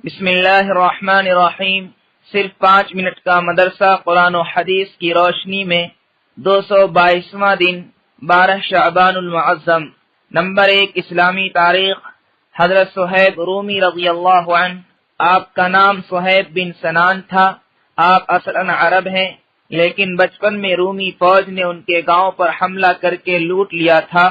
بسم اللہ الرحمن الرحیم۔ صرف 5 منٹ کا مدرسہ قرآن و حدیث کی روشنی میں 222واں دن 12 شعبان المعظم۔ نمبر 1 اسلامی تاریخ۔ حضرت صہیب رومی رضی اللہ عنہ، آپ کا نام صہیب بن سنان تھا۔ آپ اصلاً عرب ہیں، لیکن بچپن میں رومی فوج نے ان کے گاؤں پر حملہ کر کے لوٹ لیا تھا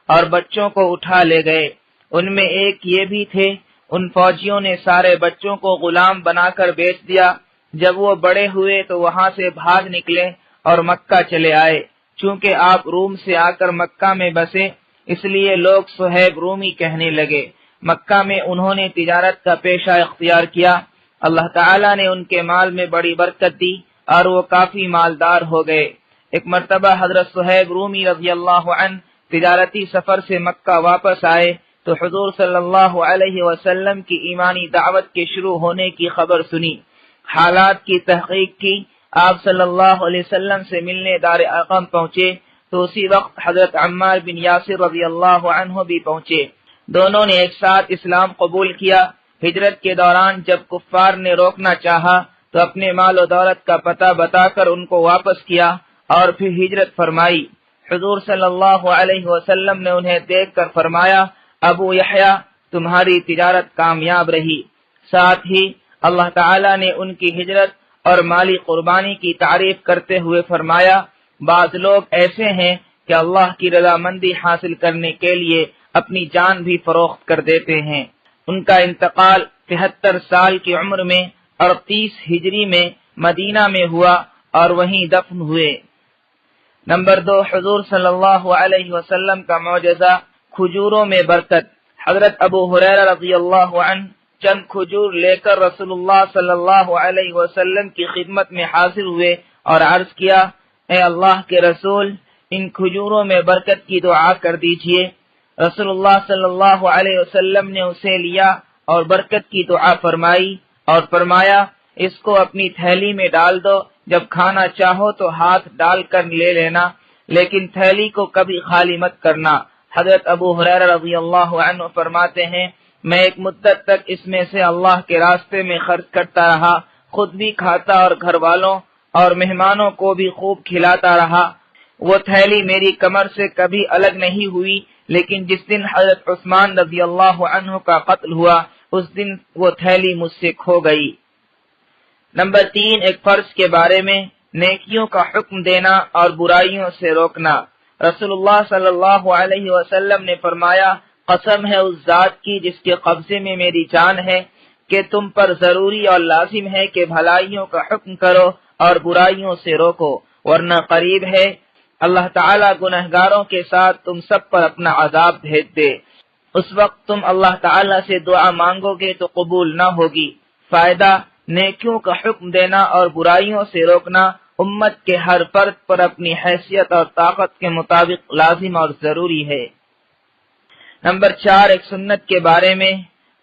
اور بچوں کو اٹھا لے گئے۔ ان میں ایک یہ بھی تھے، ان فوجیوں نے سارے بچوں کو غلام بنا کر بیچ دیا۔ جب وہ بڑے ہوئے تو وہاں سے بھاگ نکلے اور مکہ چلے آئے۔ چونکہ آپ روم سے آ کر مکہ میں بسے، اس لیے لوگ صہیب رومی کہنے لگے۔ مکہ میں انہوں نے تجارت کا پیشہ اختیار کیا۔ اللہ تعالیٰ نے ان کے مال میں بڑی برکت دی اور وہ کافی مالدار ہو گئے۔ ایک مرتبہ حضرت صہیب رومی رضی اللہ عنہ تجارتی سفر سے مکہ واپس آئے تو حضور صلی اللہ علیہ وسلم کی ایمانی دعوت کے شروع ہونے کی خبر سنی۔ حالات کی تحقیق کی، آپ صلی اللہ علیہ وسلم سے ملنے دار ارقم پہنچے تو اسی وقت حضرت عمار بن یاسر رضی اللہ عنہ بھی پہنچے۔ دونوں نے ایک ساتھ اسلام قبول کیا۔ ہجرت کے دوران جب کفار نے روکنا چاہا تو اپنے مال و دولت کا پتہ بتا کر ان کو واپس کیا اور پھر ہجرت فرمائی۔ حضور صلی اللہ علیہ وسلم نے انہیں دیکھ کر فرمایا، ابو یحییٰ، تمہاری تجارت کامیاب رہی۔ ساتھ ہی اللہ تعالیٰ نے ان کی ہجرت اور مالی قربانی کی تعریف کرتے ہوئے فرمایا، بعض لوگ ایسے ہیں کہ اللہ کی رضامندی حاصل کرنے کے لیے اپنی جان بھی فروخت کر دیتے ہیں۔ ان کا انتقال 73 سال کی عمر میں 38 ہجری میں مدینہ میں ہوا اور وہیں دفن ہوئے۔ نمبر 2 حضور صلی اللہ علیہ وسلم کا معجزہ، کھجوروں میں برکت۔ حضرت ابو ہریرہ رضی اللہ عنہ چند کھجور لے کر رسول اللہ صلی اللہ علیہ وسلم کی خدمت میں حاضر ہوئے اور عرض کیا، اے اللہ کے رسول، ان کھجوروں میں برکت کی دعا کر دیجئے۔ رسول اللہ صلی اللہ علیہ وسلم نے اسے لیا اور برکت کی دعا فرمائی اور فرمایا، اس کو اپنی تھیلی میں ڈال دو، جب کھانا چاہو تو ہاتھ ڈال کر لے لینا، لیکن تھیلی کو کبھی خالی مت کرنا۔ حضرت ابو ہریرہ رضی اللہ عنہ فرماتے ہیں، میں ایک مدت تک اس میں سے اللہ کے راستے میں خرچ کرتا رہا، خود بھی کھاتا اور گھر والوں اور مہمانوں کو بھی خوب کھلاتا رہا۔ وہ تھیلی میری کمر سے کبھی الگ نہیں ہوئی، لیکن جس دن حضرت عثمان رضی اللہ عنہ کا قتل ہوا اس دن وہ تھیلی مجھ سے کھو گئی۔ نمبر 3 ایک فرض کے بارے میں، نیکیوں کا حکم دینا اور برائیوں سے روکنا۔ رسول اللہ صلی اللہ علیہ وسلم نے فرمایا، قسم ہے اس ذات کی جس کے قبضے میں میری جان ہے کہ تم پر ضروری اور لازم ہے کہ بھلائیوں کا حکم کرو اور برائیوں سے روکو، ورنہ قریب ہے اللہ تعالیٰ گنہگاروں کے ساتھ تم سب پر اپنا عذاب بھیج دے۔ اس وقت تم اللہ تعالیٰ سے دعا مانگو گے تو قبول نہ ہوگی۔ فائدہ، نیکیوں کا حکم دینا اور برائیوں سے روکنا امت کے ہر فرد پر اپنی حیثیت اور طاقت کے مطابق لازم اور ضروری ہے۔ نمبر 4 ایک سنت کے بارے میں،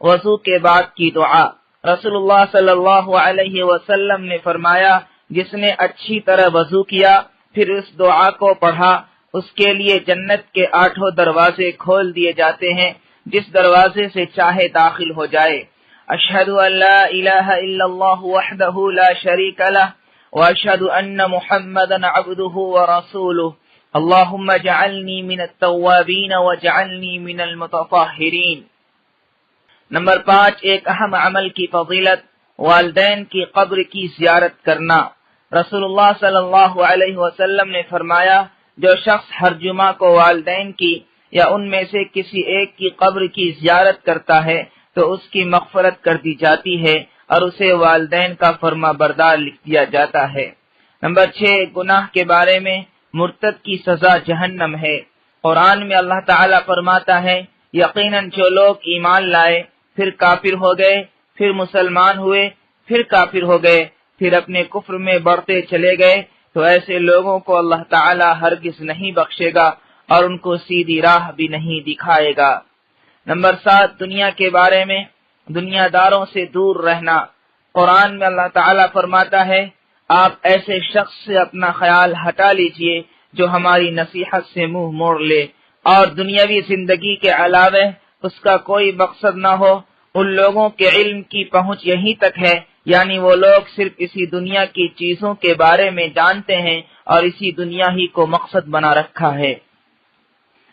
وضو کے بعد کی دعا۔ رسول اللہ صلی اللہ علیہ وسلم نے فرمایا، جس نے اچھی طرح وضو کیا پھر اس دعا کو پڑھا، اس کے لیے جنت کے 8 دروازے کھول دیے جاتے ہیں، جس دروازے سے چاہے داخل ہو جائے۔ اشہد ان لا الہ الا اللہ وحدہ لا شریک لہ واشہد ان محمدا عبدہ ورسولہ اللہم اجعلنی من التوابین واجعلنی من المتطہرین۔ نمبر 5 ایک اہم عمل کی فضیلت، والدین کی قبر کی زیارت کرنا۔ رسول اللہ صلی اللہ علیہ وسلم نے فرمایا، جو شخص ہر جمعہ کو والدین کی یا ان میں سے کسی ایک کی قبر کی زیارت کرتا ہے تو اس کی مغفرت کر دی جاتی ہے اور اسے والدین کا فرما بردار لکھ دیا جاتا ہے۔ نمبر 6 گناہ کے بارے میں، مرتد کی سزا جہنم ہے۔ قرآن میں اللہ تعالیٰ فرماتا ہے، یقیناً جو لوگ ایمان لائے پھر کافر ہو گئے، پھر مسلمان ہوئے، پھر کافر ہو گئے، پھر اپنے کفر میں بڑھتے چلے گئے تو ایسے لوگوں کو اللہ تعالیٰ ہرگز نہیں بخشے گا اور ان کو سیدھی راہ بھی نہیں دکھائے گا۔ نمبر 7 دنیا کے بارے میں، دنیا داروں سے دور رہنا۔ قرآن میں اللہ تعالیٰ فرماتا ہے، آپ ایسے شخص سے اپنا خیال ہٹا لیجئے جو ہماری نصیحت سے منہ موڑ لے اور دنیاوی زندگی کے علاوہ اس کا کوئی مقصد نہ ہو، ان لوگوں کے علم کی پہنچ یہیں تک ہے، یعنی وہ لوگ صرف اسی دنیا کی چیزوں کے بارے میں جانتے ہیں اور اسی دنیا ہی کو مقصد بنا رکھا ہے۔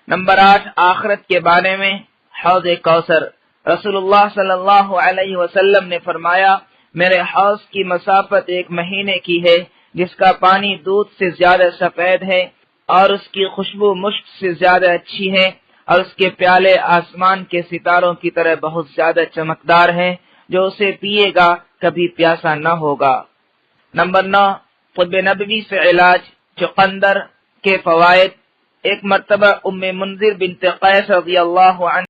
نمبر 8، آخرت کے بارے میں حوض کوثر۔ رسول اللہ صلی اللہ علیہ وسلم نے فرمایا، میرے حوض کی مسافت 1 مہینے کی ہے، جس کا پانی دودھ سے زیادہ سفید ہے اور اس کی خوشبو مشک سے زیادہ اچھی ہے، اور اس کے پیالے آسمان کے ستاروں کی طرح بہت زیادہ چمکدار ہیں، جو اسے پیے گا کبھی پیاسا نہ ہوگا۔ نمبر 9، طب نبوی سے علاج، چقندر کے فوائد۔ ایک مرتبہ ام منذر بنت قیس رضی اللہ عنہ